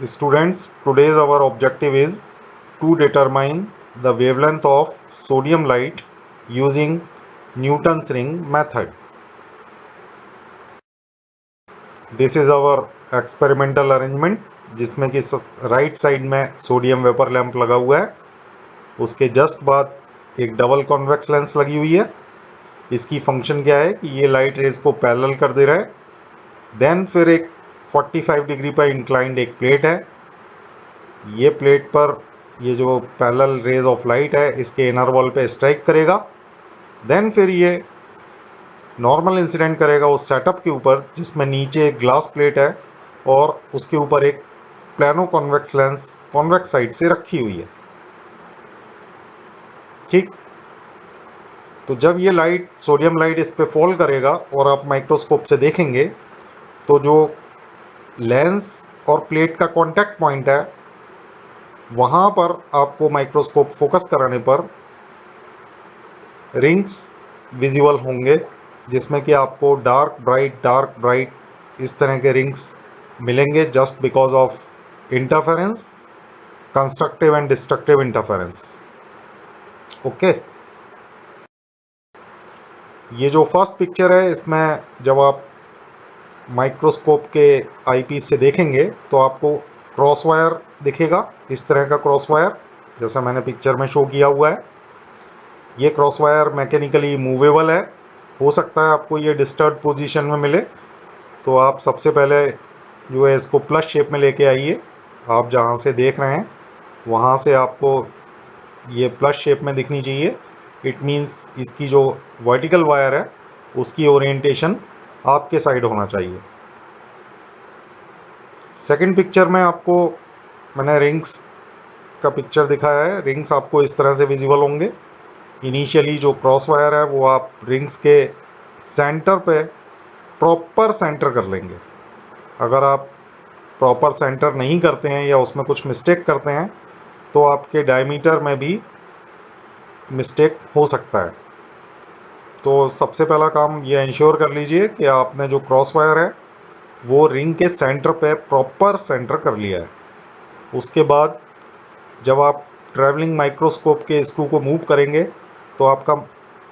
Students, today's our objective is to determine the wavelength of sodium light using Newton's ring method. This is our experimental arrangement जिसमें कि right side में sodium vapour lamp लगा हुआ है, उसके just बाद एक डबल कॉन्वेक्स लेंस लगी हुई है। इसकी फंक्शन क्या है कि ये लाइट रेज को पैरेलल कर दे रहा है। देन फिर एक 45 डिग्री पर इंक्लाइंड एक प्लेट है, ये प्लेट पर ये जो पैरेलल रेज ऑफ लाइट है इसके इनर वॉल पे स्ट्राइक करेगा। देन फिर ये नॉर्मल इंसिडेंट करेगा उस सेटअप के ऊपर जिसमें नीचे एक ग्लास प्लेट है और उसके ऊपर एक plano convex lens convex side से रखी हुई है। ठीक, तो जब ये लाइट सोडियम लाइट इस पे फॉल करेगा और आप माइक्रोस्कोप से देखेंगे तो जो लेंस और प्लेट का कांटेक्ट पॉइंट है वहाँ पर आपको माइक्रोस्कोप फोकस कराने पर रिंग्स विजिबल होंगे जिसमें कि आपको डार्क ब्राइट इस तरह के रिंग्स मिलेंगे just because of interference, constructive and destructive interference. Okay, ये जो फर्स्ट पिक्चर है इसमें जब आप माइक्रोस्कोप के आईपीस से देखेंगे तो आपको क्रॉस वायर दिखेगा, इस तरह का क्रॉस वायर जैसा मैंने पिक्चर में शो किया हुआ है। ये क्रॉस वायर मैकेनिकली मूवेबल है, हो सकता है आपको ये डिस्टर्ब पोजीशन में मिले, तो आप सबसे पहले जो है इसको प्लस शेप में लेके आइए। आप जहाँ से देख रहे हैं वहाँ से आपको ये प्लस शेप में दिखनी चाहिए। इट मीन्स इसकी जो वर्टिकल वायर है उसकी ओरिएंटेशन आपके साइड होना चाहिए। सेकंड पिक्चर में आपको मैंने रिंग्स का पिक्चर दिखाया है। रिंग्स आपको इस तरह से विजिबल होंगे। इनिशियली जो क्रॉस वायर है वो आप रिंग्स के सेंटर पे प्रॉपर सेंटर कर लेंगे। अगर आप प्रॉपर सेंटर नहीं करते हैं या उसमें कुछ मिस्टेक करते हैं तो आपके डायमीटर में भी मिस्टेक हो सकता है। तो सबसे पहला काम ये इंश्योर कर लीजिए कि आपने जो क्रॉस वायर है वो रिंग के सेंटर पे प्रॉपर सेंटर कर लिया है। उसके बाद जब आप ट्रैवलिंग माइक्रोस्कोप के स्क्रू को मूव करेंगे तो आपका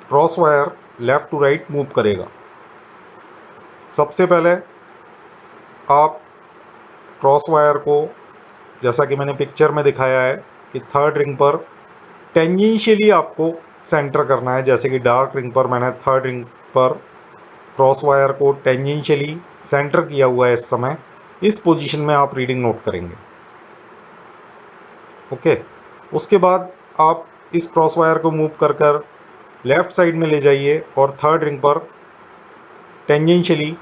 cross wire left to right move करेगा। सबसे पहले आप क्रॉस वायर को, जैसा कि मैंने पिक्चर में दिखाया है कि थर्ड रिंग पर टेंजेंशियली आपको सेंटर करना है। जैसे कि डार्क रिंग पर मैंने थर्ड रिंग पर क्रॉस वायर को टेंजेंशियली सेंटर किया हुआ है इस समय। इस पोजीशन में आप रीडिंग नोट करेंगे। ओके, उसके बाद आप इस क्रॉस वायर को मूव कर कर लेफ़्ट साइड में ले जाइए और थर्ड रिंग पर टेंजेंशियली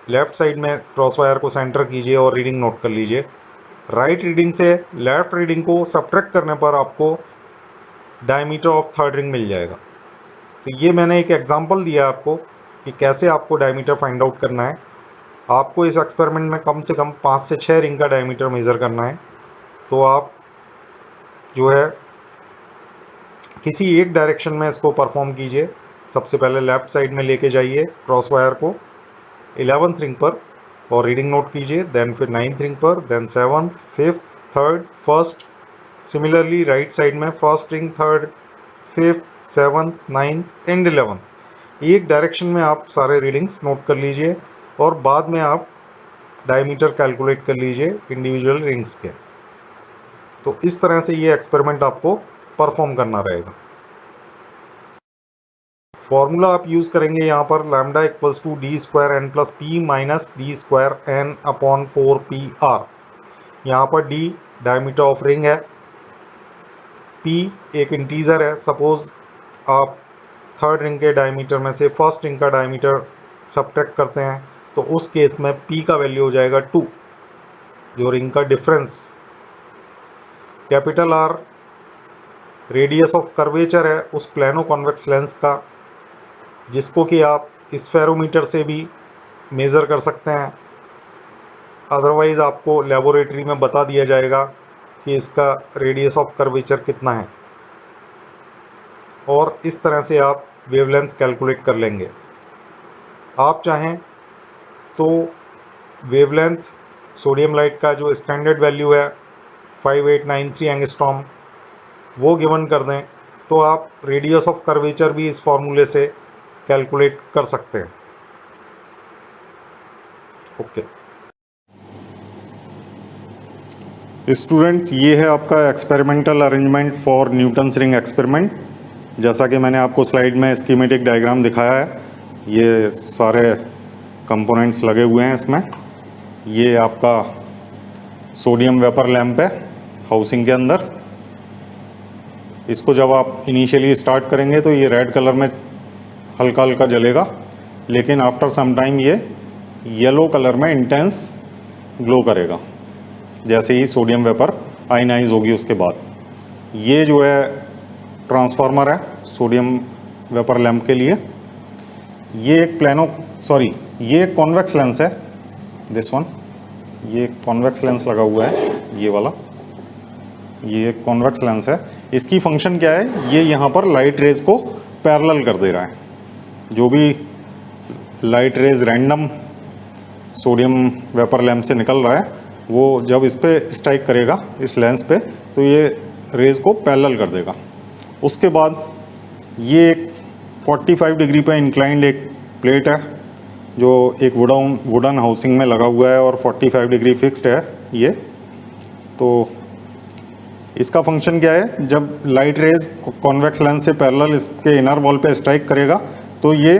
लेफ़्ट साइड में क्रॉस वायर को सेंटर कीजिए और रीडिंग नोट कर लीजिए। राइट रीडिंग से लेफ़्ट रीडिंग को सब्ट्रैक्ट करने पर आपको डायमीटर ऑफ थर्ड रिंग मिल जाएगा। तो ये मैंने एक एग्जांपल दिया आपको कि कैसे आपको डायमीटर फाइंड आउट करना है। आपको इस एक्सपेरिमेंट में कम से कम 5 से 6 रिंग का डायमीटर मेज़र करना है। तो आप जो है किसी एक डायरेक्शन में इसको परफॉर्म कीजिए। सबसे पहले लेफ़्ट साइड में लेके जाइए क्रॉस वायर को 11th रिंग पर और रीडिंग नोट कीजिए। देन फिर 9th रिंग पर, then 7th, 5th, 3rd, 1st। Similarly right side में first ring, 3rd, 5th, 7th, 9th and 11th। एक डायरेक्शन में आप सारे रीडिंग्स नोट कर लीजिए और बाद में आप डायमीटर कैलकुलेट कर लीजिए इंडिविजुअल रिंग्स के। तो इस तरह से ये एक्सपेरिमेंट आपको परफॉर्म करना रहेगा। फॉर्मूला आप यूज़ करेंगे यहाँ पर lambda equals to D square N plus P minus D square N upon 4 P R. यहाँ पर डी डायमीटर ऑफ रिंग है, पी एक इंटीजर है। सपोज आप थर्ड रिंग के डायमीटर में से फर्स्ट रिंग का डायमीटर सब्ट्रैक्ट करते हैं तो उस केस में पी का वैल्यू हो जाएगा 2, जो रिंग का difference. Capital R radius of curvature है उस प्लानो कॉन्वेक्स लेंस का, जिसको कि आप इस फेरोमीटर से भी मेज़र कर सकते हैं। अदरवाइज़ आपको लेबोरेटरी में बता दिया जाएगा कि इसका रेडियस ऑफ कर्वेचर कितना है और इस तरह से आप वेवलेंथ कैलकुलेट कर लेंगे। आप चाहें तो वेवलेंथ सोडियम लाइट का जो स्टैंडर्ड वैल्यू है 5893 एंगस्ट्रॉम वो गिवन कर दें तो आप रेडियस ऑफ कर्वेचर भी इस फॉर्मूले से कैलकुलेट कर सकते हैं। ओके स्टूडेंट्स, ये है आपका experimental arrangement for Newton's ring experiment. जैसा कि मैंने आपको स्लाइड में स्कीमेटिक डायग्राम दिखाया है, ये सारे कंपोनेंट्स लगे हुए हैं इसमें। ये आपका सोडियम वेपर लैंप है हाउसिंग के अंदर। इसको जब आप इनिशियली स्टार्ट करेंगे तो ये रेड कलर में हल्का हल्का जलेगा, लेकिन आफ्टर सम टाइम ये येलो कलर में इंटेंस ग्लो करेगा जैसे ही सोडियम वेपर आयनाइज होगी। उसके बाद ये जो है ट्रांसफार्मर है सोडियम वेपर लैंप के लिए। ये एक ये एक कॉन्वेक्स लेंस है, दिस वन। ये कॉन्वेक्स लेंस लगा हुआ है, ये वाला, ये एक कॉन्वेक्स लेंस है। इसकी फंक्शन क्या है, ये यहाँ पर लाइट रेज को पैरेलल कर दे रहा है। जो भी light rays random sodium vapour lamp से निकल रहा है, वो जब इस पे स्ट्राइक करेगा इस लेंस पे, तो ये रेज को पैरेलल कर देगा। उसके बाद ये एक 45 डिग्री पे इंक्लाइंड एक प्लेट है जो एक वुडन हाउसिंग में लगा हुआ है और 45 डिग्री फिक्स्ड है ये। तो इसका फंक्शन क्या है, जब लाइट रेज कॉन्वेक्स लेंस से पैरेलल इसके इनर वॉल पे स्ट्राइक करेगा तो ये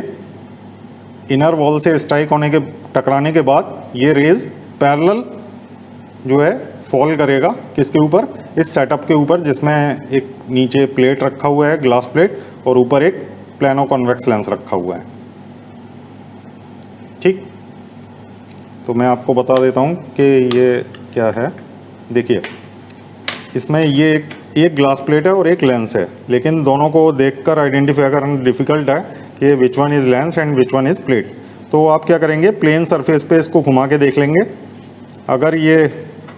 इनर वॉल से स्ट्राइक होने के टकराने के बाद ये रेज पैरेलल जो है फॉल करेगा किसके ऊपर, इस सेटअप के ऊपर, जिसमें एक नीचे प्लेट रखा हुआ है, ग्लास प्लेट, और ऊपर एक प्लानो कॉन्वेक्स लेंस रखा हुआ है। ठीक, तो मैं आपको बता देता हूँ कि ये क्या है। देखिए, इसमें ये एक ग्लास प्लेट है और एक लेंस है, लेकिन दोनों को देखकर आइडेंटिफाई करना डिफ़िकल्ट है कि which one is lens and which one is plate. तो आप क्या करेंगे, प्लेन सरफेस पे इसको घुमा के देख लेंगे। अगर ये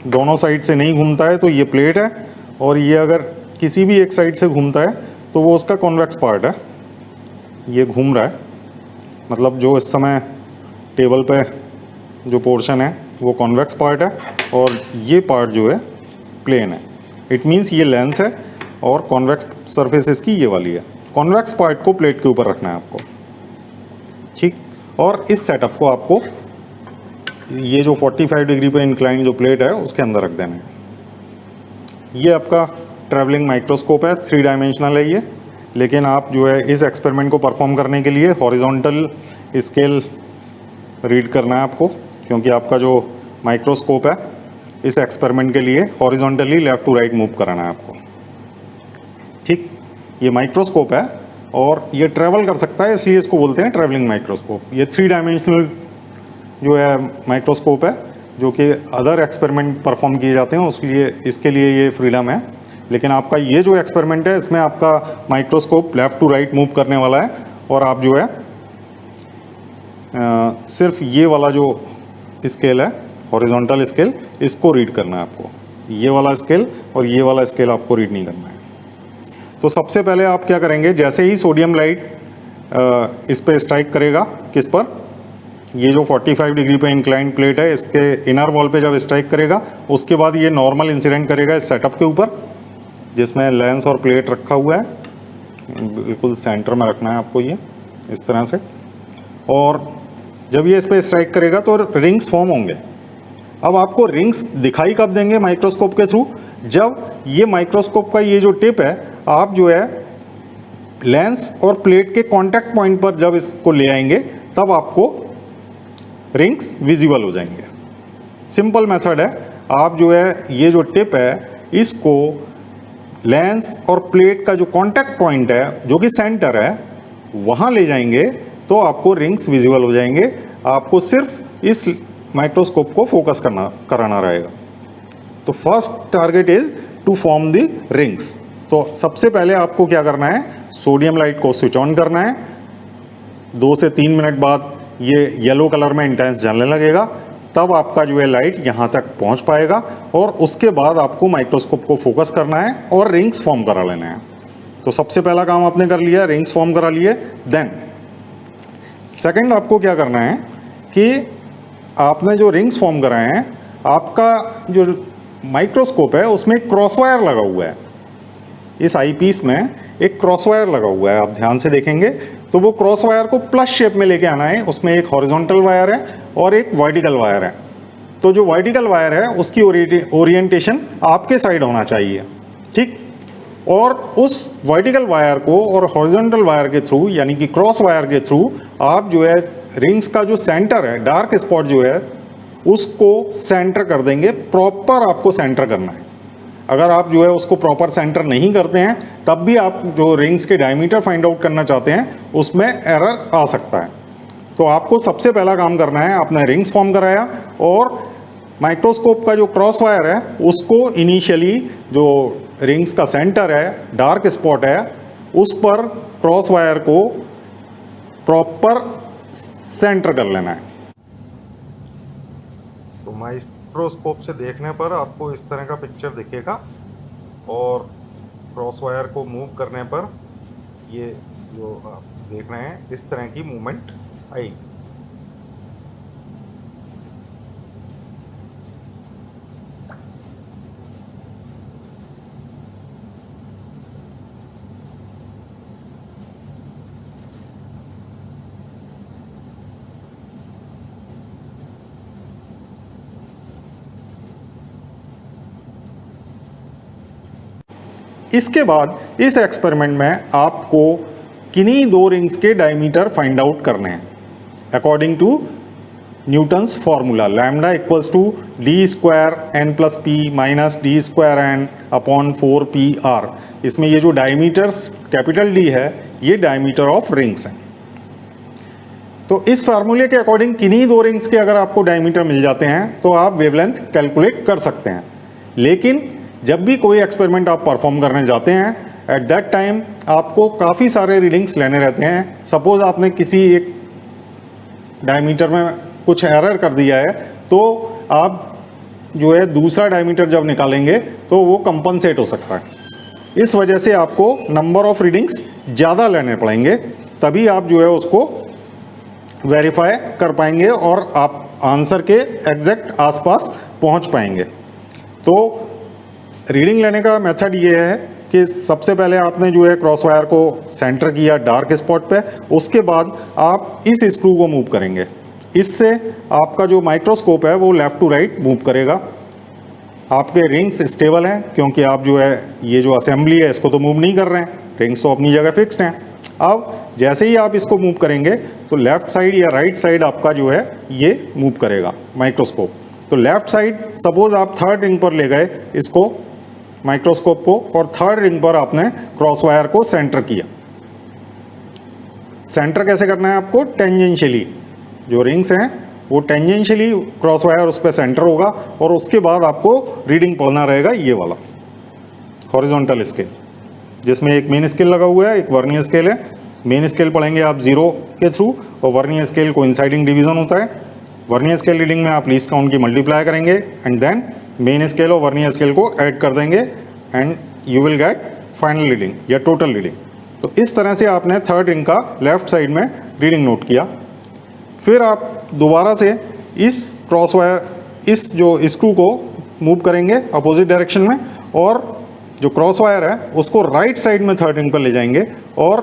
दोनों साइड से नहीं घूमता है तो ये प्लेट है, और ये अगर किसी भी एक साइड से घूमता है तो वो उसका कॉन्वेक्स पार्ट है। ये घूम रहा है, मतलब जो इस समय टेबल पे जो पोर्शन है वो कॉन्वेक्स पार्ट है, और ये पार्ट जो है प्लेन है। इट मीन्स ये लेंस है और कॉन्वेक्स सरफेस इसकी ये वाली है। कॉन्वेक्स पार्ट को प्लेट के ऊपर रखना है आपको, ठीक। और इस सेटअप को आपको ये जो 45 डिग्री पे इंक्लाइन जो प्लेट है उसके अंदर रख देना है। ये आपका ट्रैवलिंग माइक्रोस्कोप है, 3 डायमेंशनल है ये, लेकिन आप जो है इस एक्सपेरिमेंट को परफॉर्म करने के लिए हॉरिजॉन्टल स्केल रीड करना है आपको, क्योंकि आपका जो माइक्रोस्कोप है इस एक्सपेरिमेंट के लिए horizontally left to right move कराना है आपको, ठीक। ये माइक्रोस्कोप है और ये ट्रैवल कर सकता है, इसलिए इसको बोलते हैं ट्रैवलिंग माइक्रोस्कोप। ये 3 डायमेंशनल जो है माइक्रोस्कोप है, जो कि अदर एक्सपेरिमेंट परफॉर्म किए जाते हैं इसके लिए ये फ्रीडम है। लेकिन आपका ये जो एक्सपेरिमेंट है इसमें आपका microscope left to right move करने वाला है, और आप जो है सिर्फ ये वाला जो स्केल है हॉरिजॉन्टल स्केल, इसको रीड करना है आपको। ये वाला स्केल और ये वाला स्केल आपको रीड नहीं करना है। तो सबसे पहले आप क्या करेंगे, जैसे ही सोडियम लाइट इस पर स्ट्राइक करेगा, किस पर, ये जो 45 डिग्री पे इंक्लाइंड प्लेट है, इसके इनर वॉल पे जब स्ट्राइक करेगा, उसके बाद ये नॉर्मल इंसिडेंट करेगा इस सेटअप के ऊपर, जिसमें लेंस और प्लेट रखा हुआ है। बिल्कुल सेंटर में रखना है आपको ये इस तरह से। और जब ये इस पर स्ट्राइक करेगा तो रिंग्स फॉर्म होंगे। अब आपको रिंग्स दिखाई कब देंगे माइक्रोस्कोप के थ्रू, जब ये माइक्रोस्कोप का ये जो टिप है, आप जो है लेंस और प्लेट के कांटेक्ट पॉइंट पर जब इसको ले आएंगे, तब आपको रिंग्स विजिबल हो जाएंगे। सिंपल मेथड है। आप जो है ये जो टिप है, इसको लेंस और प्लेट का जो कांटेक्ट पॉइंट है, जो कि सेंटर है, वहाँ ले जाएंगे तो आपको रिंग्स विजिबल हो जाएंगे। आपको सिर्फ इस माइक्रोस्कोप को फोकस कराना रहेगा। तो first target is to form the rings. तो सबसे पहले आपको क्या करना है, सोडियम लाइट को स्विच ऑन करना है। 2 से 3 मिनट बाद ये येलो कलर में इंटेंस जलने लगेगा, तब आपका जो है लाइट यहाँ तक पहुँच पाएगा, और उसके बाद आपको माइक्रोस्कोप को फोकस करना है और रिंग्स फॉर्म करा लेना है। तो सबसे पहला काम आपने कर लिया, रिंग्स फॉर्म करा लिए। देन सेकंड आपको क्या करना है कि आपने जो रिंग्स फॉर्म कराए हैं, आपका जो माइक्रोस्कोप है उसमें एक क्रॉस वायर लगा हुआ है। इस आईपीस में एक क्रॉस वायर लगा हुआ है, आप ध्यान से देखेंगे तो वो क्रॉस वायर को प्लस शेप में लेके आना है। उसमें एक हॉरिजॉन्टल वायर है और एक वर्टिकल वायर है। तो जो वर्टिकल वायर है उसकी ओरिएंटेशन आपके साइड होना चाहिए, ठीक। और उस वर्टिकल वायर को और हॉरिजॉन्टल वायर के थ्रू, यानी कि क्रॉस वायर के थ्रू, आप जो है रिंग्स का जो सेंटर है, डार्क स्पॉट जो है, उसको सेंटर कर देंगे। प्रॉपर आपको सेंटर करना है। अगर आप जो है उसको प्रॉपर सेंटर नहीं करते हैं तब भी आप जो रिंग्स के डायमीटर फाइंड आउट करना चाहते हैं उसमें एरर आ सकता है। तो आपको सबसे पहला काम करना है, आपने रिंग्स फॉर्म कराया और माइक्रोस्कोप का जो क्रॉस वायर है उसको इनिशियली जो रिंग्स का सेंटर है, डार्क स्पॉट है, उस पर क्रॉस वायर को प्रॉपर सेंटर कर लेना है। तो माइक्रोस्कोप से देखने पर आपको इस तरह का पिक्चर दिखेगा और क्रॉस वायर को मूव करने पर ये जो आप देख रहे हैं इस तरह की मूवमेंट आएगी। इसके बाद इस एक्सपेरिमेंट में आपको किन्हीं दो रिंग्स के डायमीटर फाइंड आउट करने हैं according to Newton's formula, lambda equals to D square N plus P minus D square N upon 4pr। इसमें ये जो डायमीटर्स कैपिटल डी है ये डायमीटर ऑफ रिंग्स हैं। तो इस फार्मूले के अकॉर्डिंग किन्हीं दो रिंग्स के अगर आपको डायमीटर मिल जाते हैं तो आप वेवलेंथ कैलकुलेट कर सकते हैं। लेकिन जब भी कोई एक्सपेरिमेंट आप परफॉर्म करने जाते हैं एट दैट टाइम आपको काफ़ी सारे रीडिंग्स लेने रहते हैं। सपोज आपने किसी एक डायमीटर में कुछ एरर कर दिया है तो आप जो है दूसरा डायमीटर जब निकालेंगे तो वो कंपनसेट हो सकता है। इस वजह से आपको नंबर ऑफ रीडिंग्स ज़्यादा लेने पड़ेंगे, तभी आप जो है उसको वेरीफाई कर पाएंगे और आप आंसर के एग्जैक्ट आसपास पहुंच पाएंगे। तो रीडिंग लेने का मेथड ये है कि सबसे पहले आपने जो है क्रॉस वायर को सेंटर किया डार्क स्पॉट पे, उसके बाद आप इस स्क्रू को मूव करेंगे। इससे आपका जो माइक्रोस्कोप है वो लेफ़्ट टू राइट मूव करेगा। आपके रिंग्स स्टेबल हैं क्योंकि आप जो है ये जो असेंबली है इसको तो मूव नहीं कर रहे हैं, रिंग्स तो अपनी जगह फिक्स्ड हैं। अब जैसे ही आप इसको मूव करेंगे तो लेफ़्ट साइड या राइट साइड आपका जो है ये मूव करेगा माइक्रोस्कोप। तो लेफ़्ट साइड सपोज आप थर्ड रिंग पर ले गए इसको माइक्रोस्कोप को और थर्ड रिंग पर आपने क्रॉस वायर को सेंटर किया। सेंटर कैसे करना है आपको? टेंजेंशियली, जो रिंग्स हैं वो टेंजेंशियली क्रॉस वायर उस पर सेंटर होगा और उसके बाद आपको रीडिंग पढ़ना रहेगा ये वाला हॉरिजॉन्टल स्केल, जिसमें एक मेन स्केल लगा हुआ है, एक वर्नियर स्केल है। मेन स्केल पढ़ेंगे आप 0 के थ्रू और वर्नियर स्केल कोइंसाइडिंग डिवीजन होता है। वर्नियर स्केल रीडिंग में आप लीस्ट काउंट की मल्टीप्लाई करेंगे एंड देन मेन स्केल और वर्नियर स्केल को ऐड कर देंगे and you will get final reading या टोटल रीडिंग। तो इस तरह से आपने थर्ड रिंग का लेफ्ट साइड में रीडिंग नोट किया। फिर आप दोबारा से इस क्रॉस वायर, इस जो स्क्रू को मूव करेंगे अपोजिट डायरेक्शन में और जो क्रॉस वायर है उसको राइट साइड में थर्ड रिंग पर ले जाएंगे और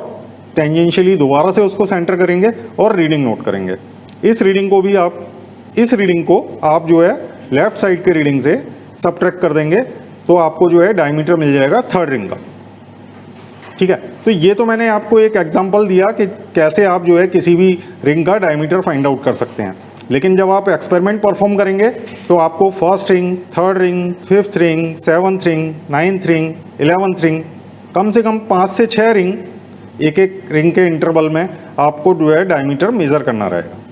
टेंजेंशियली दोबारा से उसको सेंटर करेंगे और रीडिंग नोट करेंगे। इस रीडिंग को आप जो है लेफ्ट साइड के रीडिंग से सबट्रैक्ट कर देंगे तो आपको जो है डायमीटर मिल जाएगा थर्ड रिंग का। ठीक है, तो ये तो मैंने आपको एक एग्जांपल दिया कि कैसे आप जो है किसी भी रिंग का डायमीटर फाइंड आउट कर सकते हैं। लेकिन जब आप एक्सपेरिमेंट परफॉर्म करेंगे तो आपको first ring, third ring, fifth ring, seventh ring, ninth ring, 11th ring, कम से कम 5 से 6 रिंग एक एक रिंग के इंटरवल में आपको जो है डायमीटर मेज़र करना रहेगा।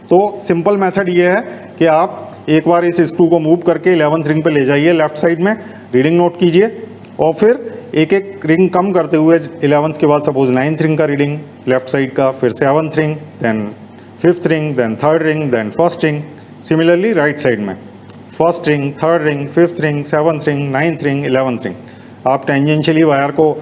तो सिंपल मेथड ये है कि आप एक बार इस स्क्रू को मूव करके 11th रिंग पे ले जाइए लेफ्ट साइड में, रीडिंग नोट कीजिए और फिर एक एक रिंग कम करते हुए 11th के बाद सपोज 9th रिंग का रीडिंग लेफ्ट साइड का, फिर 7th ring, then 5th ring, then 3rd ring, then 1st ring. Similarly right side में 1st ring, 3rd ring, 5th ring, 7th ring, 9th ring, 11th ring. आप tangentially wire को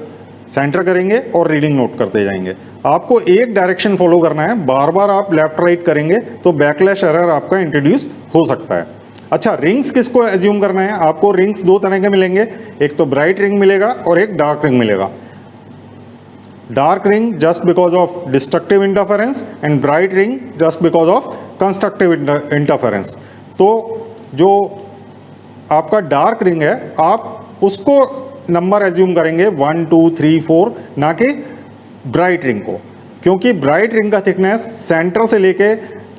centre करेंगे और reading note करते जाएंगे। आपको एक direction follow करना है, बार बार आप लेफ्ट राइट करेंगे तो बैकलैश एरर आपका इंट्रोड्यूस हो सकता है। अच्छा, रिंग्स किसको एज्यूम करना है? आपको रिंग्स दो तरह के मिलेंगे, एक तो ब्राइट रिंग मिलेगा और एक डार्क रिंग मिलेगा। Dark ring just because of destructive interference and bright ring just because of constructive interference. तो जो आपका डार्क रिंग है आप उसको नंबर एज्यूम करेंगे 1 2 3 4, ना कि ब्राइट रिंग को, क्योंकि ब्राइट रिंग का थिकनेस सेंटर से लेके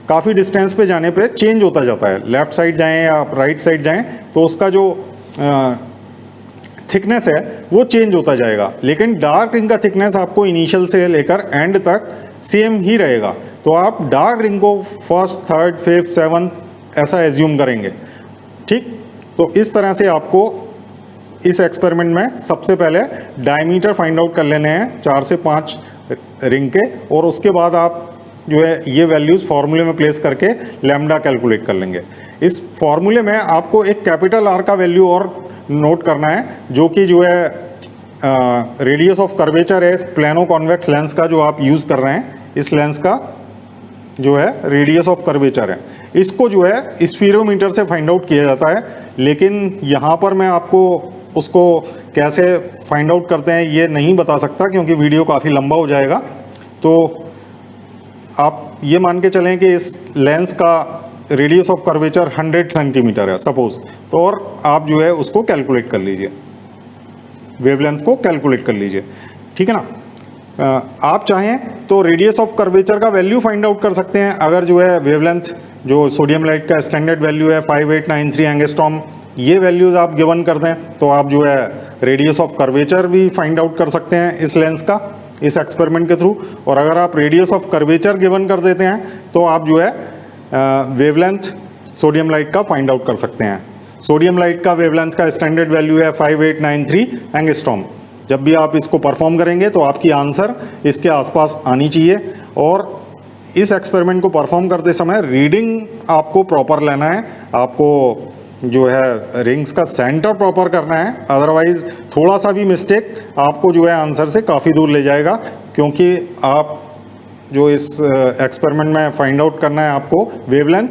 काफ़ी डिस्टेंस पे जाने पे चेंज होता जाता है। लेफ्ट साइड जाएं या राइट साइड जाएं तो उसका जो थिकनेस है वो चेंज होता जाएगा, लेकिन डार्क रिंग का थिकनेस आपको इनिशियल से लेकर एंड तक सेम ही रहेगा। तो आप डार्क रिंग को फर्स्ट, थर्ड, फिफ्थ, सेवन्थ ऐसा एज्यूम करेंगे। ठीक, तो इस तरह से आपको इस एक्सपेरिमेंट में सबसे पहले डायमीटर फाइंड आउट कर लेने हैं 4 से 5 रिंग के, और उसके बाद आप जो है ये वैल्यूज़ फार्मूले में प्लेस करके लैम्डा कैलकुलेट कर लेंगे। इस फार्मूले में आपको एक कैपिटल आर का वैल्यू और नोट करना है, जो कि जो है रेडियस ऑफ कर्वेचर है इस प्लेनो कॉन्वेक्स लेंस का जो आप यूज़ कर रहे हैं, इस लेंस का जो है रेडियस ऑफ कर्वेचर है। इसको जो है स्फीरोमीटर से फाइंड आउट किया जाता है, लेकिन यहाँ पर मैं आपको उसको कैसे फाइंड आउट करते हैं ये नहीं बता सकता, क्योंकि वीडियो काफ़ी लंबा हो जाएगा। तो आप ये मान के चलें कि इस लेंस का रेडियस ऑफ कर्वेचर 100 सेंटीमीटर है सपोज, तो और आप जो है उसको कैलकुलेट कर लीजिए, वेवलेंथ को कैलकुलेट कर लीजिए, ठीक है ना। आप चाहें तो रेडियस ऑफ कर्वेचर का वैल्यू फाइंड आउट कर सकते हैं। अगर जो है वेवलेंथ जो सोडियम लाइट का स्टैंडर्ड वैल्यू है 5893 एंगस्ट्रॉम, ये वैल्यूज़ आप गिवन कर दें तो आप जो है रेडियस ऑफ कर्वेचर भी फाइंड आउट कर सकते हैं इस लेंस का, इस एक्सपेरिमेंट के थ्रू। और अगर आप रेडियस ऑफ कर्वेचर गिवन कर देते हैं तो आप जो है वेवलेंथ सोडियम लाइट का फाइंड आउट कर सकते हैं। सोडियम लाइट का वेवलेंथ का स्टैंडर्ड वैल्यू है 5893 एंगस्ट्रॉम। जब भी आप इसको परफॉर्म करेंगे तो आपकी आंसर इसके आसपास आनी चाहिए। और इस एक्सपेरिमेंट को परफॉर्म करते समय रीडिंग आपको प्रॉपर लेना है, आपको जो है रिंग्स का सेंटर प्रॉपर करना है, अदरवाइज थोड़ा सा भी मिस्टेक आपको जो है आंसर से काफ़ी दूर ले जाएगा, क्योंकि आप जो इस एक्सपेरिमेंट में फाइंड आउट करना है आपको वेवलेंथ,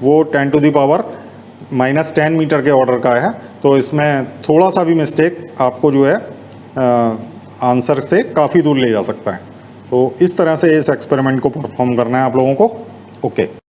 वो 10⁻⁻10 मीटर के ऑर्डर का है। तो इसमें थोड़ा सा भी मिस्टेक आपको जो है आंसर से काफ़ी दूर ले जा सकता है। तो इस तरह से इस एक्सपेरिमेंट को परफॉर्म करना है आप लोगों को। ओके।